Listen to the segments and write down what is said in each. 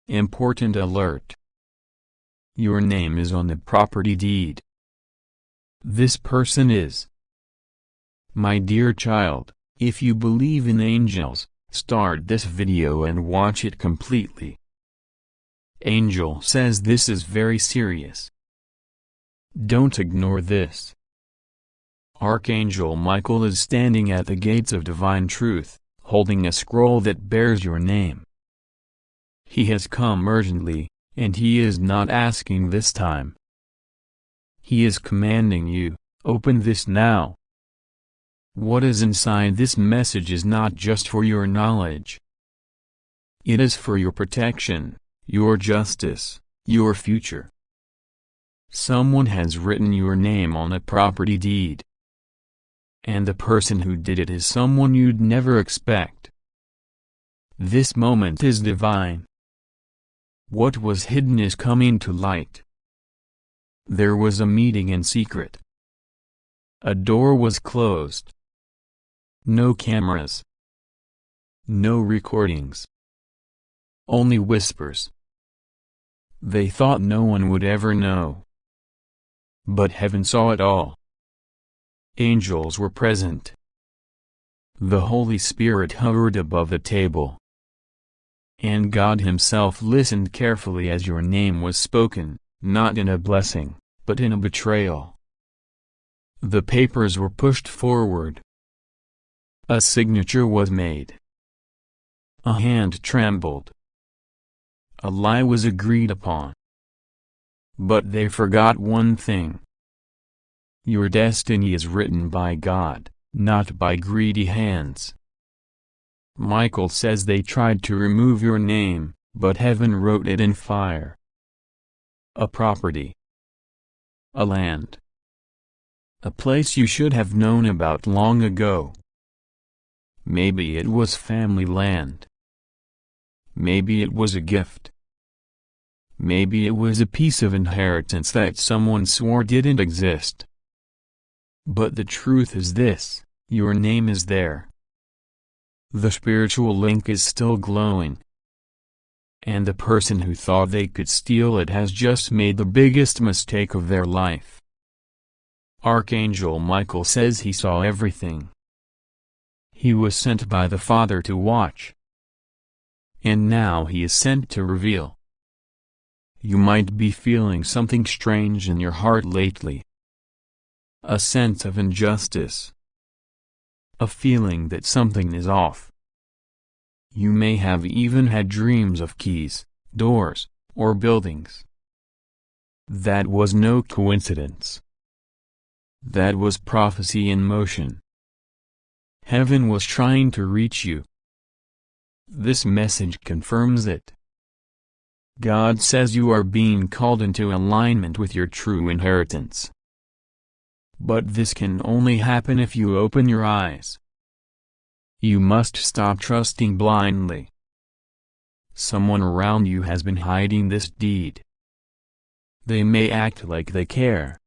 Important alert. Your name is on the property deed. This person is. My dear child, if you believe in angels, start this video and watch it completely. Angel says this is very serious. Don't ignore this. Archangel Michael is standing at the gates of divine truth, holding a scroll that bears your name. He has come urgently, and he is not asking this time. He is commanding you, open this now. What is inside this message is not just for your knowledge. It is for your protection, your justice, your future. Someone has written your name on a property deed. And the person who did it is someone you'd never expect. This moment is divine. What was hidden is coming to light. There was a meeting in secret. A door was closed. No cameras. No recordings. Only whispers. They thought no one would ever know. But heaven saw it all. Angels were present. The Holy Spirit hovered above the table. And God Himself listened carefully as your name was spoken, not in a blessing, but in a betrayal. The papers were pushed forward. A signature was made. A hand trembled. A lie was agreed upon. But they forgot one thing. Your destiny is written by God, not by greedy hands. Michael says they tried to remove your name, but heaven wrote it in fire. A property. A land. A place you should have known about long ago. Maybe it was family land. Maybe it was a gift. Maybe it was a piece of inheritance that someone swore didn't exist. But the truth is this, your name is there. The spiritual link is still glowing. And the person who thought they could steal it has just made the biggest mistake of their life. Archangel Michael says he saw everything. He was sent by the Father to watch. And now he is sent to reveal. You might be feeling something strange in your heart lately. A sense of injustice. A feeling that something is off. You may have even had dreams of keys, doors, or buildings. That was no coincidence. That was prophecy in motion. Heaven was trying to reach you. This message confirms it. God says you are being called into alignment with your true inheritance. But this can only happen if you open your eyes. You must stop trusting blindly. Someone around you has been hiding this deed. They may act like they care.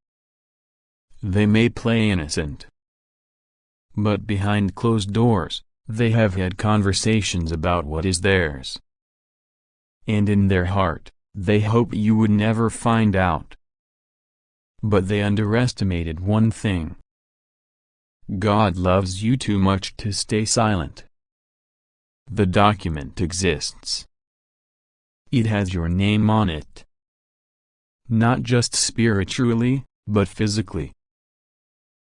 They may play innocent. But behind closed doors, they have had conversations about what is theirs. And in their heart, they hope you would never find out. But they underestimated one thing. God loves you too much to stay silent. The document exists. It has your name on it. Not just spiritually, but physically.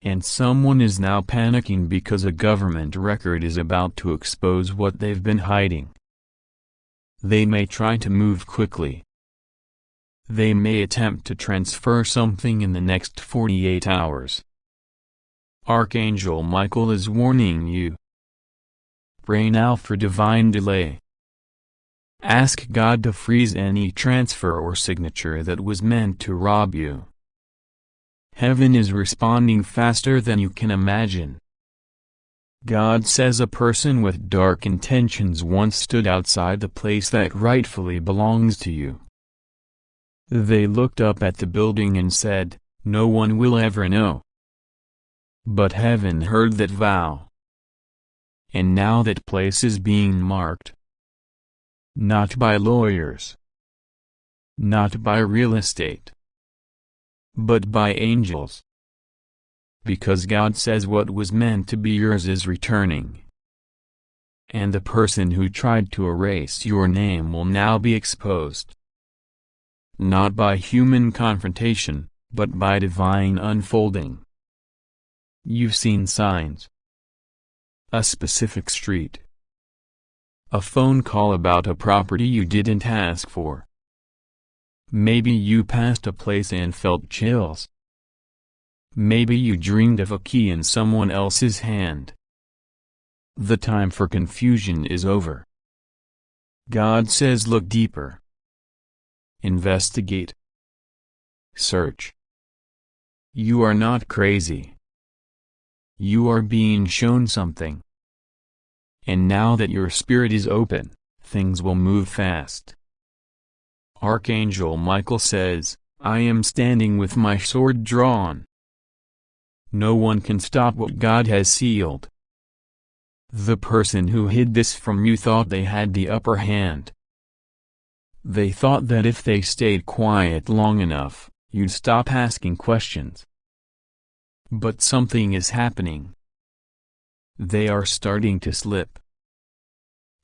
And someone is now panicking because a government record is about to expose what they've been hiding. They may try to move quickly. They may attempt to transfer something in the next 48 hours. Archangel Michael is warning you. Pray now for divine delay. Ask God to freeze any transfer or signature that was meant to rob you. Heaven is responding faster than you can imagine. God says a person with dark intentions once stood outside the place that rightfully belongs to you. They looked up at the building and said, "No one will ever know." But heaven heard that vow. And now that place is being marked. Not by lawyers, not by real estate, but by angels. Because God says what was meant to be yours is returning. And the person who tried to erase your name will now be exposed. Not by human confrontation, but by divine unfolding. You've seen signs. A specific street. A phone call about a property you didn't ask for. Maybe you passed a place and felt chills. Maybe you dreamed of a key in someone else's hand. The time for confusion is over. God says look deeper. Investigate. Search. You are not crazy. You are being shown something. And now that your spirit is open, things will move fast. Archangel Michael says, I am standing with my sword drawn. No one can stop what God has sealed. The person who hid this from you thought they had the upper hand. They thought that if they stayed quiet long enough, you'd stop asking questions. But something is happening. They are starting to slip.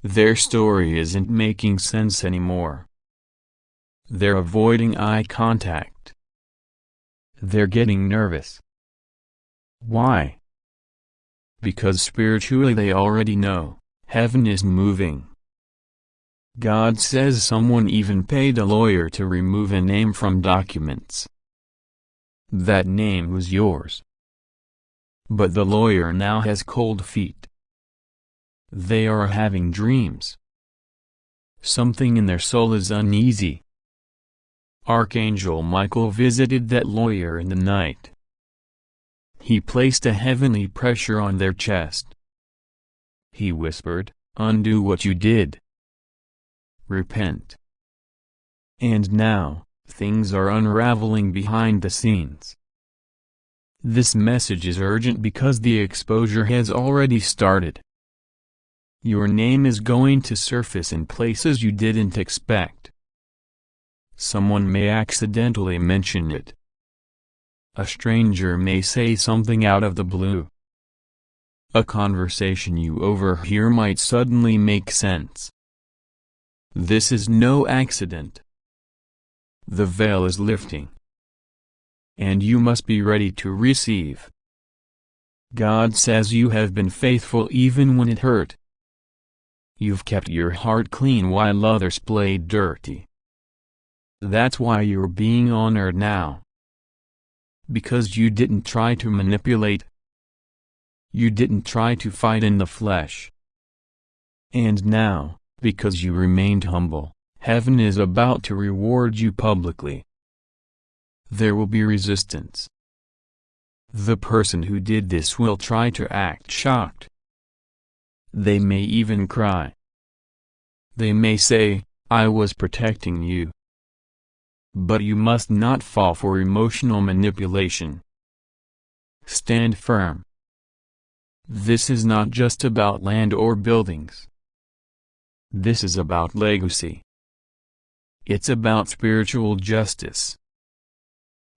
Their story isn't making sense anymore. They're avoiding eye contact. They're getting nervous. Why? Because spiritually they already know, heaven is moving. God says someone even paid a lawyer to remove a name from documents. That name was yours. But the lawyer now has cold feet. They are having dreams. Something in their soul is uneasy. Archangel Michael visited that lawyer in the night. He placed a heavenly pressure on their chest. He whispered, undo what you did. Repent. And now, things are unraveling behind the scenes. This message is urgent because the exposure has already started. Your name is going to surface in places you didn't expect. Someone may accidentally mention it. A stranger may say something out of the blue. A conversation you overhear might suddenly make sense. This is no accident. The veil is lifting. And you must be ready to receive. God says you have been faithful even when it hurt. You've kept your heart clean while others played dirty. That's why you're being honored now. Because you didn't try to manipulate. You didn't try to fight in the flesh. And now, because you remained humble, heaven is about to reward you publicly. There will be resistance. The person who did this will try to act shocked. They may even cry. They may say, I was protecting you. But you must not fall for emotional manipulation. Stand firm. This is not just about land or buildings. This is about legacy. It's about spiritual justice.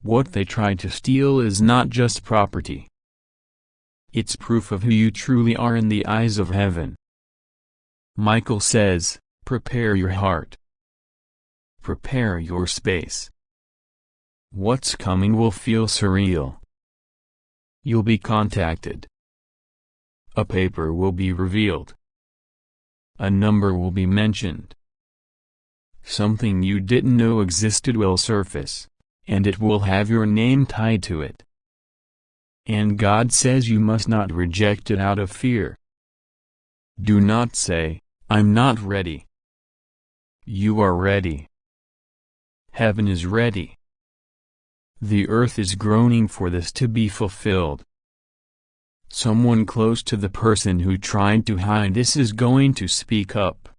What they tried to steal is not just property. It's proof of who you truly are in the eyes of heaven. Michael says, prepare your heart. Prepare your space. What's coming will feel surreal. You'll be contacted. A paper will be revealed. A number will be mentioned. Something you didn't know existed will surface, and it will have your name tied to it. And God says you must not reject it out of fear. Do not say, I'm not ready. You are ready. Heaven is ready. The earth is groaning for this to be fulfilled. Someone close to the person who tried to hide this is going to speak up.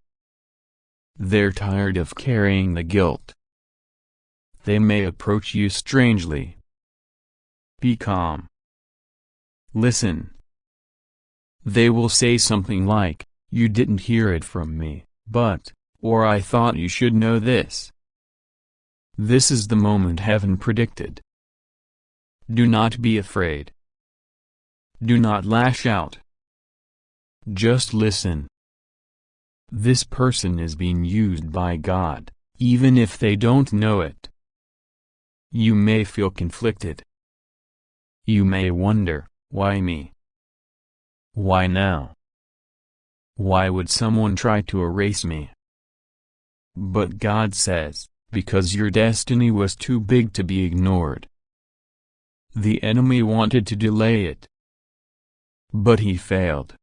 They're tired of carrying the guilt. They may approach you strangely. Be calm. Listen. They will say something like, you didn't hear it from me, but, or I thought you should know this. This is the moment heaven predicted. Do not be afraid. Do not lash out. Just listen. This person is being used by God, even if they don't know it. You may feel conflicted. You may wonder, why me? Why now? Why would someone try to erase me? But God says, because your destiny was too big to be ignored. The enemy wanted to delay it, but he failed.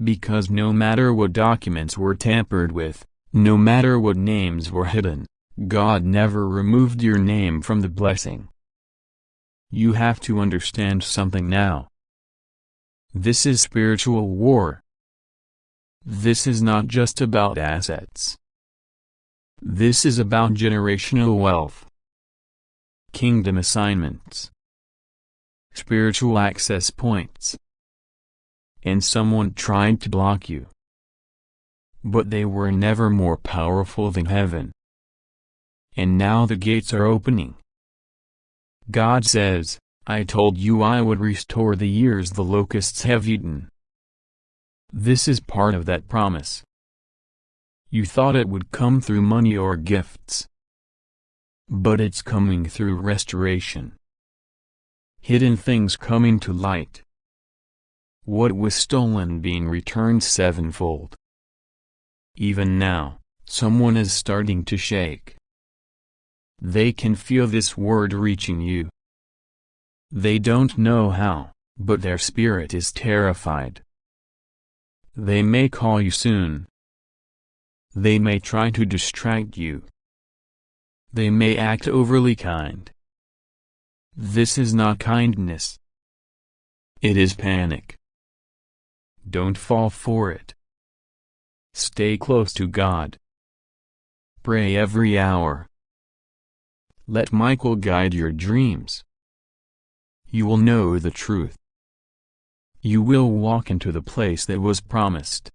Because no matter what documents were tampered with, no matter what names were hidden, God never removed your name from the blessing. You have to understand something now. This is spiritual war. This is not just about assets. This is about generational wealth, kingdom assignments, spiritual access points. And someone tried to block you. But they were never more powerful than heaven. And now the gates are opening. God says, I told you I would restore the years the locusts have eaten. This is part of that promise. You thought it would come through money or gifts. But it's coming through restoration. Hidden things coming to light. What was stolen being returned sevenfold. Even now, someone is starting to shake. They can feel this word reaching you. They don't know how, but their spirit is terrified. They may call you soon. They may try to distract you. They may act overly kind. This is not kindness. It is panic. Don't fall for it. Stay close to God. Pray every hour. Let Michael guide your dreams. You will know the truth. You will walk into the place that was promised.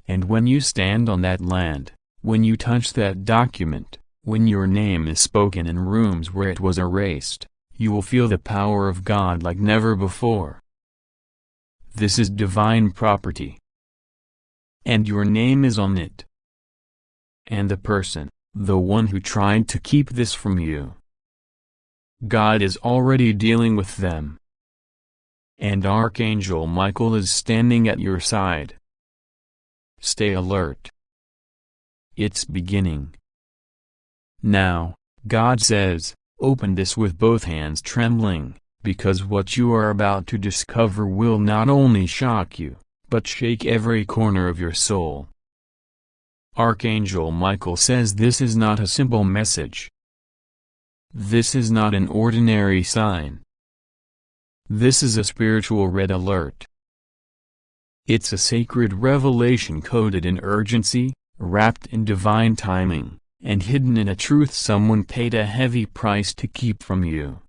And when you stand on that land, when you touch that document, when your name is spoken in rooms where it was erased, you will feel the power of God like never before. This is divine property. And your name is on it. And the person, the one who tried to keep this from you, God is already dealing with them. And Archangel Michael is standing at your side. Stay alert. It's beginning. Now, God says, open this with both hands trembling, because what you are about to discover will not only shock you, but shake every corner of your soul. Archangel Michael says this is not a simple message. This is not an ordinary sign. This is a spiritual red alert. It's a sacred revelation coded in urgency, wrapped in divine timing, and hidden in a truth someone paid a heavy price to keep from you.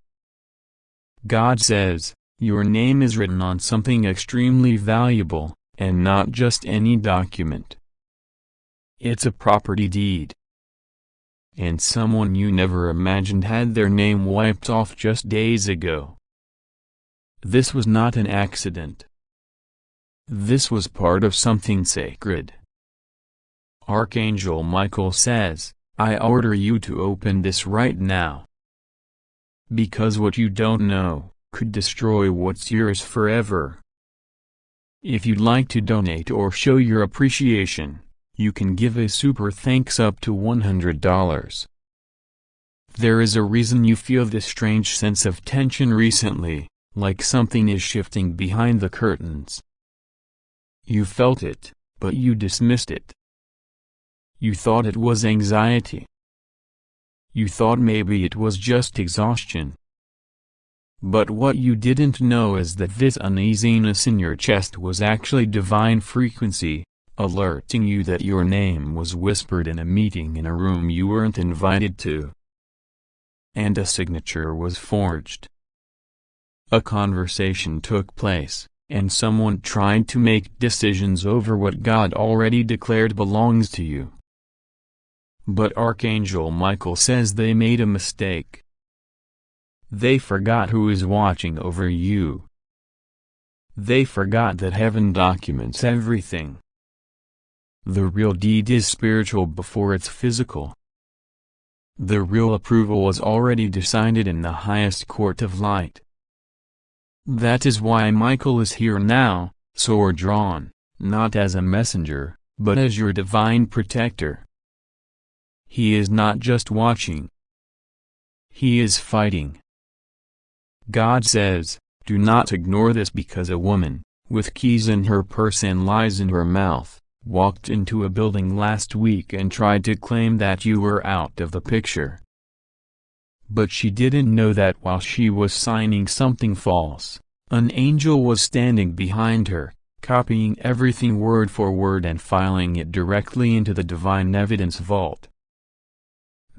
God says, your name is written on something extremely valuable, and not just any document. It's a property deed. And someone you never imagined had their name wiped off just days ago. This was not an accident. This was part of something sacred. Archangel Michael says, I order you to open this right now. Because what you don't know, could destroy what's yours forever. If you'd like to donate or show your appreciation, you can give a super thanks up to $100. There is a reason you feel this strange sense of tension recently, like something is shifting behind the curtains. You felt it, but you dismissed it. You thought it was anxiety. You thought maybe it was just exhaustion. But what you didn't know is that this uneasiness in your chest was actually divine frequency, alerting you that your name was whispered in a meeting in a room you weren't invited to. And a signature was forged. A conversation took place, and someone tried to make decisions over what God already declared belongs to you. But Archangel Michael says they made a mistake. They forgot who is watching over you. They forgot that heaven documents everything. The real deed is spiritual before it's physical. The real approval was already decided in the highest court of light. That is why Michael is here now, sword drawn, not as a messenger, but as your divine protector. He is not just watching. He is fighting. God says, do not ignore this, because a woman, with keys in her purse and lies in her mouth, walked into a building last week and tried to claim that you were out of the picture. But she didn't know that while she was signing something false, an angel was standing behind her, copying everything word for word and filing it directly into the divine evidence vault.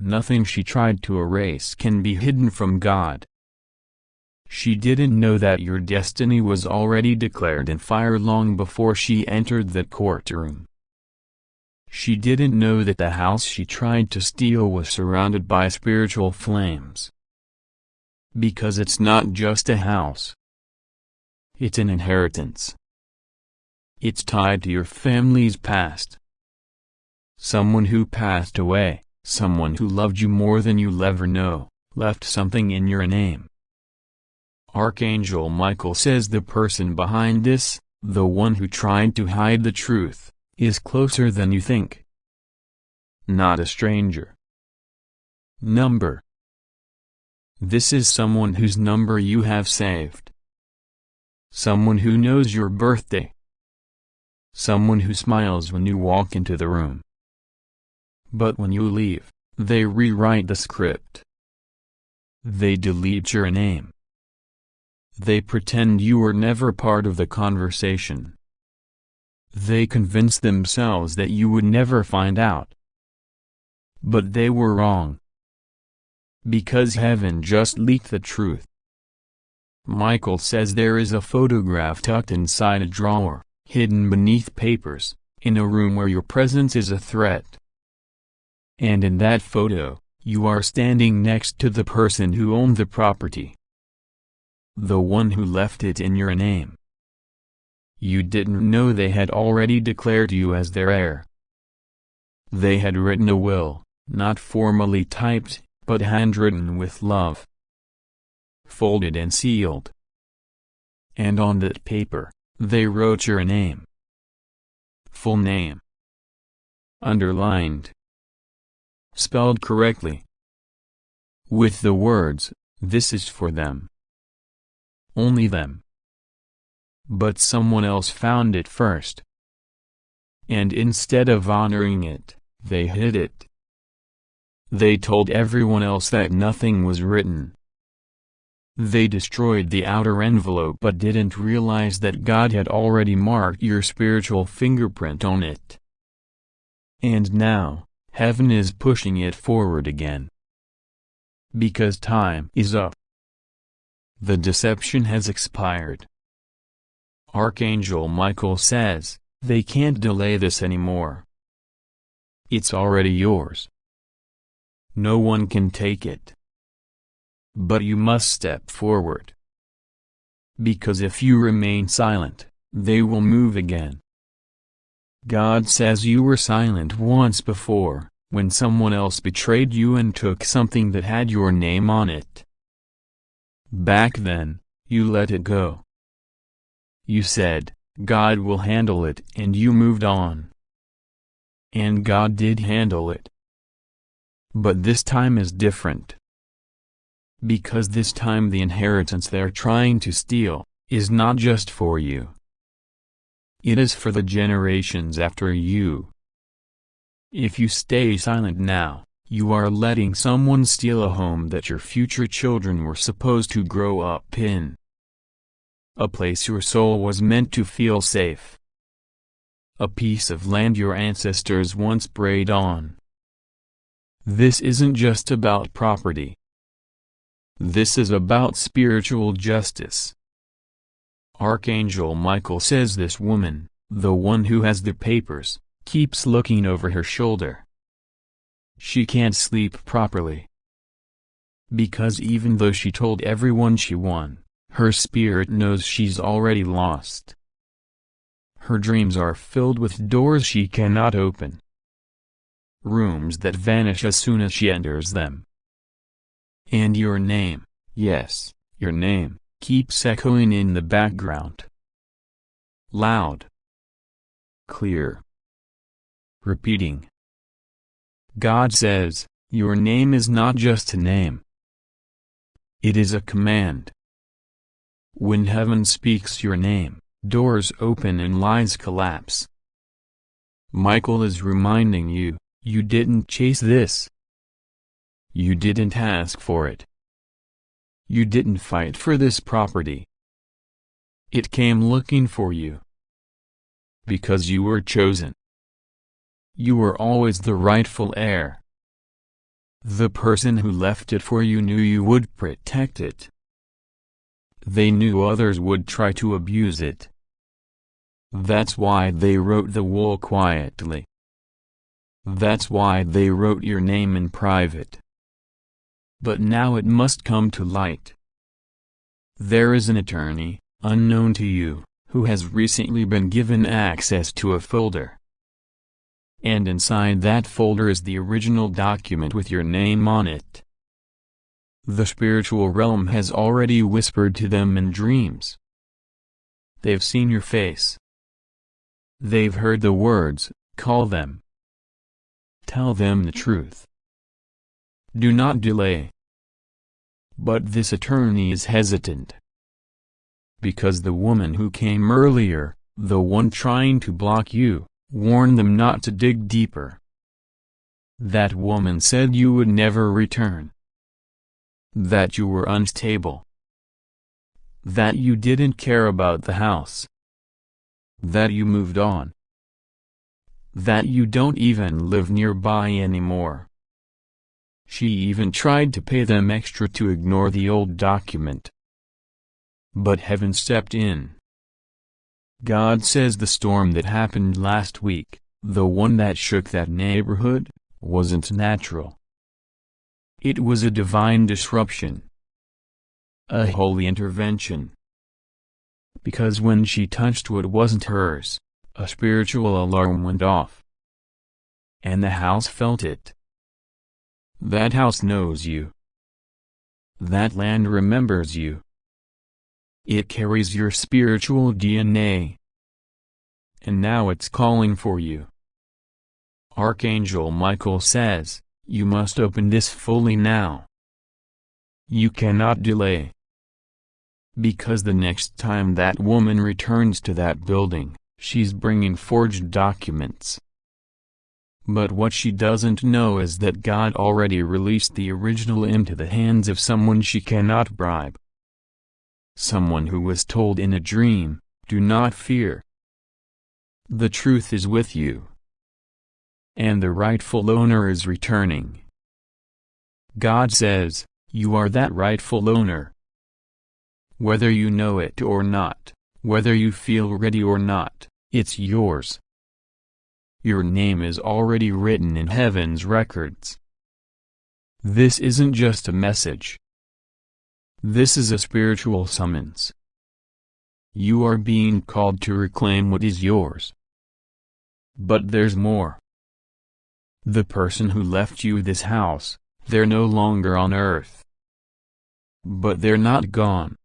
Nothing she tried to erase can be hidden from God. She didn't know that your destiny was already declared in fire long before she entered the courtroom. She didn't know that the house she tried to steal was surrounded by spiritual flames. Because it's not just a house. It's an inheritance. It's tied to your family's past. Someone who passed away, someone who loved you more than you'll ever know, left something in your name. Archangel Michael says the person behind this, the one who tried to hide the truth, is closer than you think. Not a stranger. Number. This is someone whose number you have saved. Someone who knows your birthday. Someone who smiles when you walk into the room. But when you leave, they rewrite the script. They delete your name. They pretend you were never part of the conversation. They convince themselves that you would never find out. But they were wrong. Because heaven just leaked the truth. Michael says there is a photograph tucked inside a drawer, hidden beneath papers, in a room where your presence is a threat. And in that photo, you are standing next to the person who owned the property. The one who left it in your name. You didn't know they had already declared you as their heir. They had written a will, not formally typed, but handwritten with love. Folded and sealed. And on that paper, they wrote your name. Full name. Underlined. Spelled correctly. With the words, "This is for them." Only them. But someone else found it first. And instead of honoring it, they hid it. They told everyone else that nothing was written. They destroyed the outer envelope but didn't realize that God had already marked your spiritual fingerprint on it. And now, heaven is pushing it forward again. Because time is up. The deception has expired. Archangel Michael says, they can't delay this anymore. It's already yours. No one can take it. But you must step forward. Because if you remain silent, they will move again. God says you were silent once before, when someone else betrayed you and took something that had your name on it. Back then, you let it go. You said, God will handle it, and you moved on. And God did handle it. But this time is different. Because this time the inheritance they're trying to steal, is not just for you. It is for the generations after you. If you stay silent now, you are letting someone steal a home that your future children were supposed to grow up in. A place your soul was meant to feel safe. A piece of land your ancestors once prayed on. This isn't just about property. This is about spiritual justice. Archangel Michael says this woman, the one who has the papers, keeps looking over her shoulder. she can't sleep properly. Because even though she told everyone she won, her spirit knows she's already lost. Her dreams are filled with doors she cannot open. Rooms that vanish as soon as she enters them. And your name, yes, your name, keeps echoing in the background. Loud. Clear. Repeating. God says, your name is not just a name. It is a command. When heaven speaks your name, doors open and lies collapse. Michael is reminding you, you didn't chase this. You didn't ask for it. You didn't fight for this property. It came looking for you. Because you were chosen. You were always the rightful heir. The person who left it for you knew you would protect it. They knew others would try to abuse it. That's why they wrote the will quietly. That's why they wrote your name in private. But now it must come to light. There is an attorney, unknown to you, who has recently been given access to a folder. And inside that folder is the original document with your name on it. The spiritual realm has already whispered to them in dreams. They've seen your face. They've heard the words, call them. Tell them the truth. Do not delay. But this attorney is hesitant. Because the woman who came earlier, the one trying to block you, warned them not to dig deeper. That woman said you would never return. That you were unstable. That you didn't care about the house. That you moved on. That you don't even live nearby anymore. She even tried to pay them extra to ignore the old document. But heaven stepped in. God says the storm that happened last week, the one that shook that neighborhood, wasn't natural. It was a divine disruption. A holy intervention. Because when she touched what wasn't hers, a spiritual alarm went off. And the house felt it. That house knows you. That land remembers you. It carries your spiritual DNA. And now it's calling for you. Archangel Michael says, you must open this fully now. You cannot delay. Because the next time that woman returns to that building, she's bringing forged documents. But what she doesn't know is that God already released the original into the hands of someone she cannot bribe. Someone who was told in a dream, do not fear. The truth is with you. And the rightful owner is returning. God says, you are that rightful owner. Whether you know it or not, whether you feel ready or not, it's yours. Your name is already written in heaven's records. This isn't just a message. This is a spiritual summons. You are being called to reclaim what is yours. But there's more. The person who left you this house, they're no longer on earth. But they're not gone.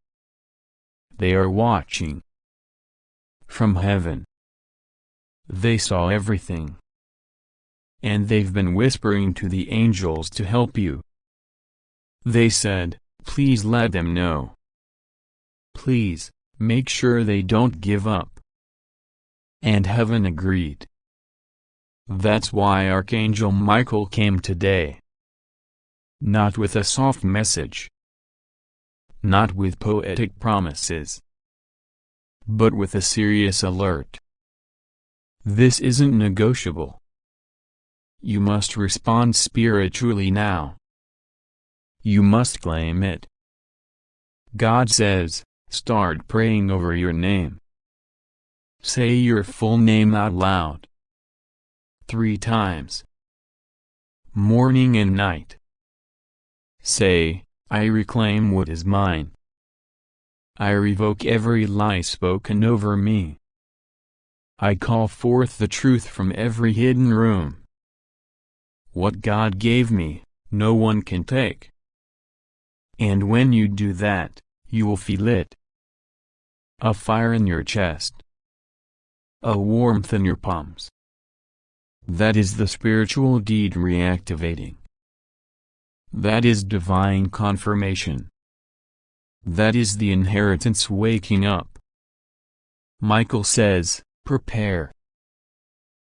They are watching. From heaven. They saw everything. And they've been whispering to the angels to help you. They said, please let them know. Please, make sure they don't give up. And heaven agreed. That's why Archangel Michael came today. Not with a soft message. Not with poetic promises. But with a serious alert. This isn't negotiable. You must respond spiritually now. You must claim it. God says, start praying over your name. Say your full name out loud. 3 times. morning and night. Say, I reclaim what is mine. I revoke every lie spoken over me. I call forth the truth from every hidden room. What God gave me, no one can take. And when you do that, you will feel it. A fire in your chest. A warmth in your palms. That is the spiritual deed reactivating. That is divine confirmation. That is the inheritance waking up. Michael says, prepare.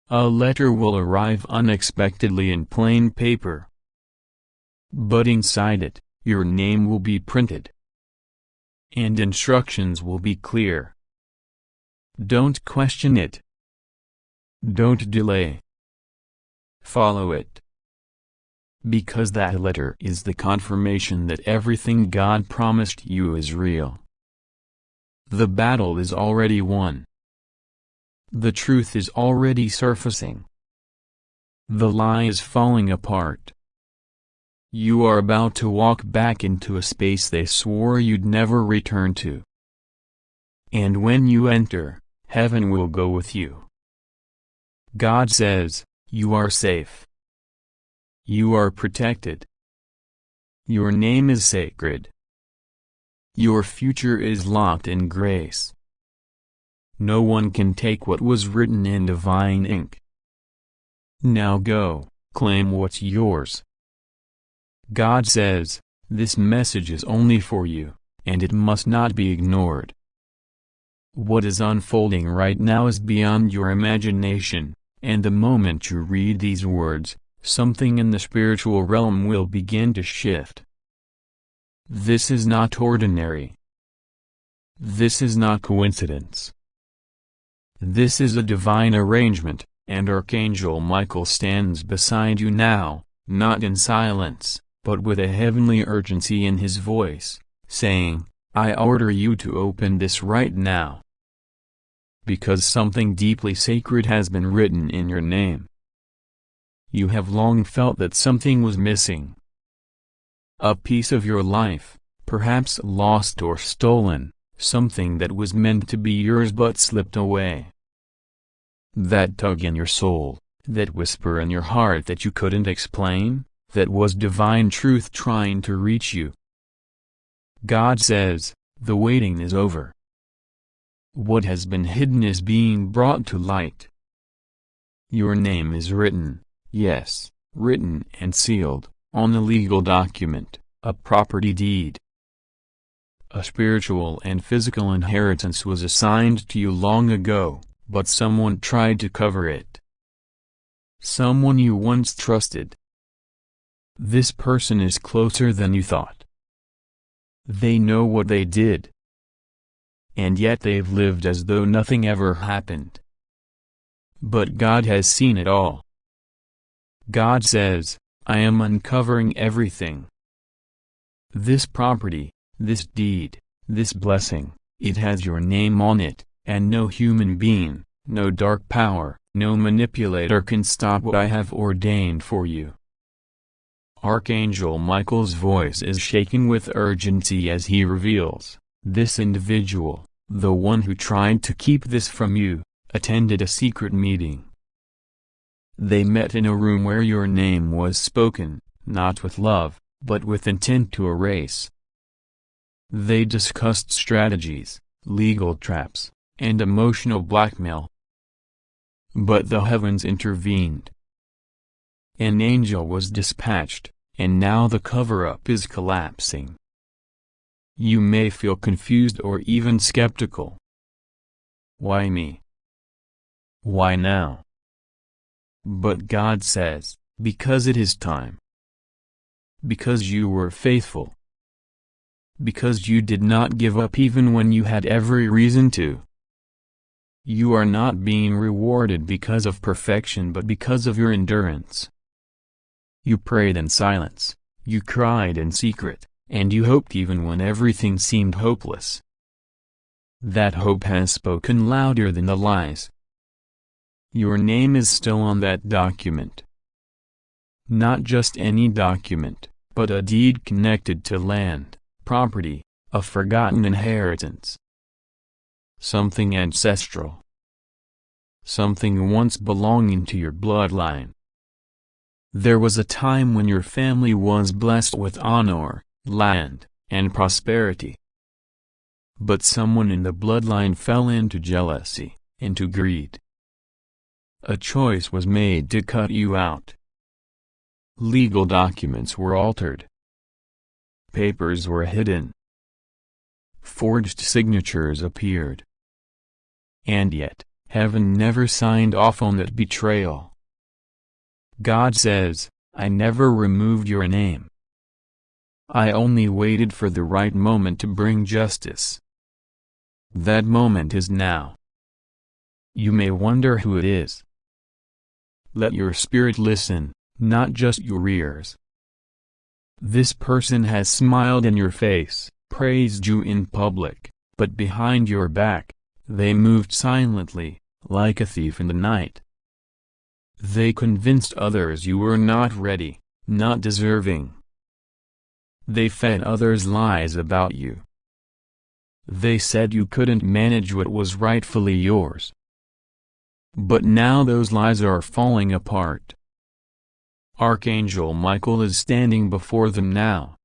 A letter will arrive unexpectedly in plain paper. But inside it, your name will be printed. And instructions will be clear. Don't question it. Don't delay. Follow it. Because that letter is the confirmation that everything God promised you is real. The battle is already won. The truth is already surfacing. The lie is falling apart. You are about to walk back into a space they swore you'd never return to. And when you enter, heaven will go with you. God says, you are safe. You are protected. Your name is sacred. Your future is locked in grace. No one can take what was written in divine ink. Now go, claim what's yours. God says, this message is only for you, and it must not be ignored. What is unfolding right now is beyond your imagination, and the moment you read these words, something in the spiritual realm will begin to shift. This is not ordinary. This is not coincidence. This is a divine arrangement, and Archangel Michael stands beside you now, not in silence, but with a heavenly urgency in his voice, saying, I order you to open this right now. Because something deeply sacred has been written in your name. You have long felt that something was missing. A piece of your life, perhaps lost or stolen, something that was meant to be yours but slipped away. That tug in your soul, that whisper in your heart that you couldn't explain, that was divine truth trying to reach you. God says, the waiting is over. What has been hidden is being brought to light. Your name is written, yes, written and sealed, on a legal document, a property deed. A spiritual and physical inheritance was assigned to you long ago, but someone tried to cover it. Someone you once trusted. This person is closer than you thought. They know what they did. And yet they've lived as though nothing ever happened. But God has seen it all. God says, I am uncovering everything. This property, this deed, this blessing, it has your name on it, and no human being, no dark power, no manipulator can stop what I have ordained for you. Archangel Michael's voice is shaking with urgency as he reveals, this individual, the one who tried to keep this from you, attended a secret meeting. They met in a room where your name was spoken, not with love, but with intent to erase. They discussed strategies, legal traps, and emotional blackmail. But the heavens intervened. An angel was dispatched, and now the cover-up is collapsing. You may feel confused or even skeptical. Why me? Why now? But God says, because it is time. Because you were faithful. Because you did not give up even when you had every reason to. You are not being rewarded because of perfection but because of your endurance. You prayed in silence, you cried in secret, and you hoped even when everything seemed hopeless. That hope has spoken louder than the lies. Your name is still on that document. not just any document, but a deed connected to land, property, a forgotten inheritance. Something ancestral. Something once belonging to your bloodline. There was a time when your family was blessed with honor, land, and prosperity. But someone in the bloodline fell into jealousy, into greed. A choice was made to cut you out. Legal documents were altered. Papers were hidden. Forged signatures appeared. And yet, heaven never signed off on that betrayal. God says, I never removed your name. I only waited for the right moment to bring justice. That moment is now. You may wonder who it is. Let your spirit listen, not just your ears. This person has smiled in your face, praised you in public, but behind your back, they moved silently, like a thief in the night. They convinced others you were not ready, not deserving. They fed others lies about you. They said you couldn't manage what was rightfully yours. But now those lies are falling apart. Archangel Michael is standing before them now.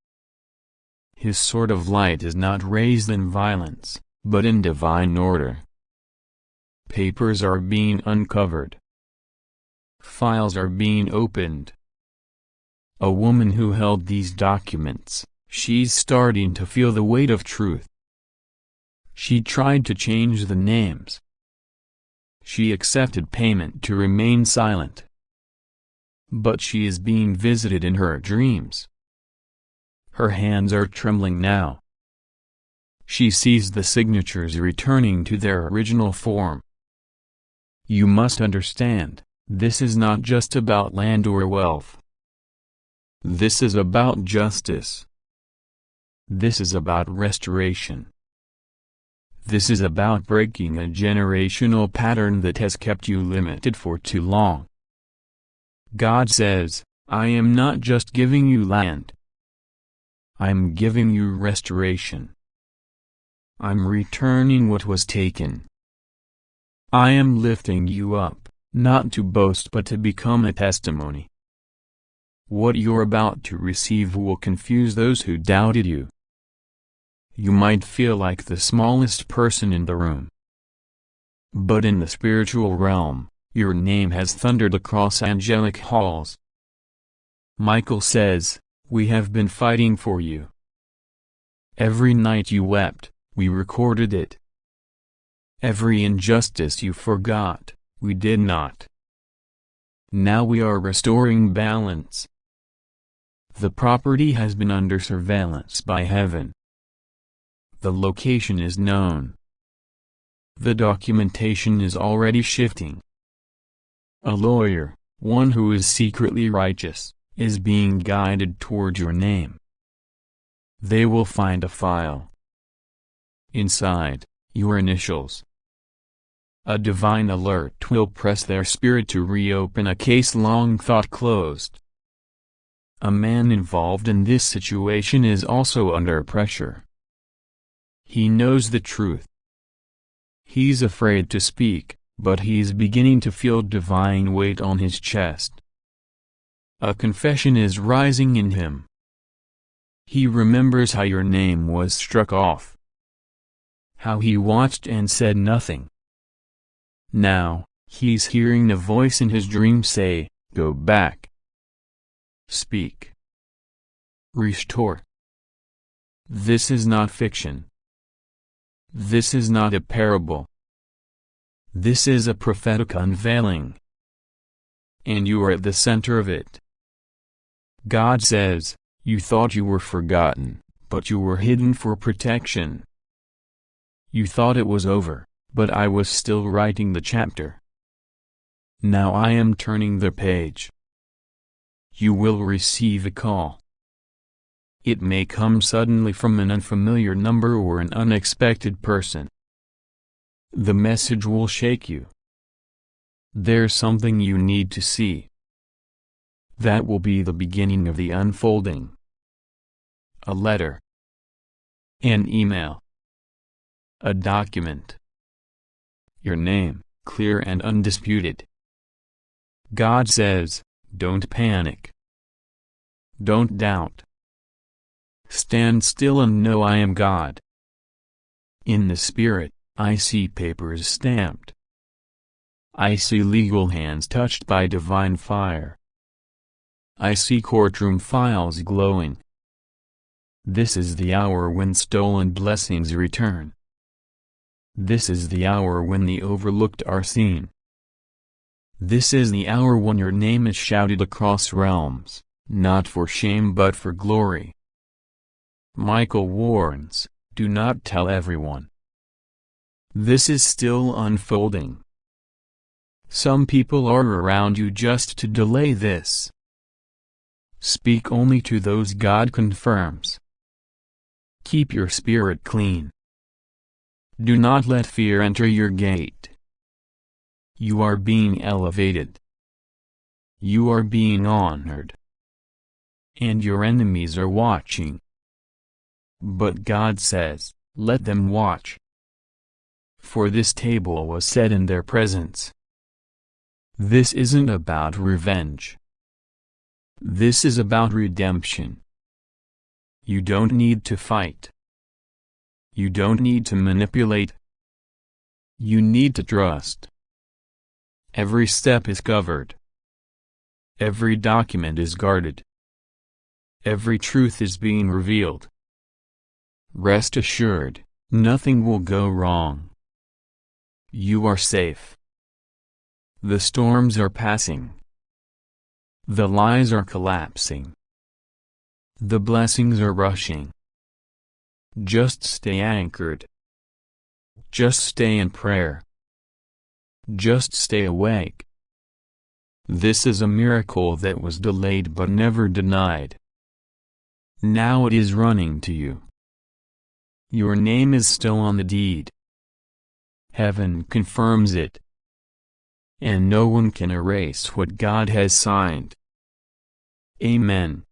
His sword of light is not raised in violence, but in divine order. Papers are being uncovered. Files are being opened. A woman who held these documents, she's starting to feel the weight of truth. She tried to change the names. She accepted payment to remain silent. But she is being visited in her dreams. Her hands are trembling now. She sees the signatures returning to their original form. You must understand, this is not just about land or wealth. This is about justice. This is about restoration. This is about breaking a generational pattern that has kept you limited for too long. God says, I am not just giving you land. I'm giving you restoration. I'm returning what was taken. I am lifting you up, not to boast but to become a testimony. What you're about to receive will confuse those who doubted you. You might feel like the smallest person in the room. But in the spiritual realm, your name has thundered across angelic halls. Michael says, we have been fighting for you. Every night you wept, we recorded it. Every injustice you forgot, we did not. Now we are restoring balance. The property has been under surveillance by heaven. The location is known. The documentation is already shifting. A lawyer, one who is secretly righteous, is being guided toward your name. They will find a file. Inside, your initials. A divine alert will press their spirit to reopen a case long thought closed. A man involved in this situation is also under pressure. He knows the truth. He's afraid to speak, but he's beginning to feel divine weight on his chest. A confession is rising in him. He remembers how your name was struck off. How he watched and said nothing. Now, he's hearing a voice in his dream say, go back. Speak. Restore. This is not fiction. This is not a parable. This is a prophetic unveiling. And you are at the center of it. God says, you thought you were forgotten, but you were hidden for protection. You thought it was over, but I was still writing the chapter. Now I am turning the page. You will receive a call. It may come suddenly from an unfamiliar number or an unexpected person. The message will shake you. There's something you need to see. That will be the beginning of the unfolding. A letter. An email. A document. Your name, clear and undisputed. God says, don't panic. Don't doubt. Stand still and know I am God. In the Spirit, I see papers stamped. I see legal hands touched by divine fire. I see courtroom files glowing. This is the hour when stolen blessings return. This is the hour when the overlooked are seen. This is the hour when your name is shouted across realms, not for shame but for glory. Michael warns, do not tell everyone. This is still unfolding. Some people are around you just to delay this. Speak only to those God confirms. Keep your spirit clean. Do not let fear enter your gate. You are being elevated. You are being honored. And your enemies are watching. But God says, let them watch. For this table was set in their presence. This isn't about revenge. This is about redemption. You don't need to fight. You don't need to manipulate. You need to trust. Every step is covered. Every document is guarded. Every truth is being revealed. Rest assured, nothing will go wrong. You are safe. The storms are passing. The lies are collapsing. The blessings are rushing. Just stay anchored. Just stay in prayer. Just stay awake. This is a miracle that was delayed but never denied. Now it is running to you. Your name is still on the deed. Heaven confirms it. And no one can erase what God has signed. Amen.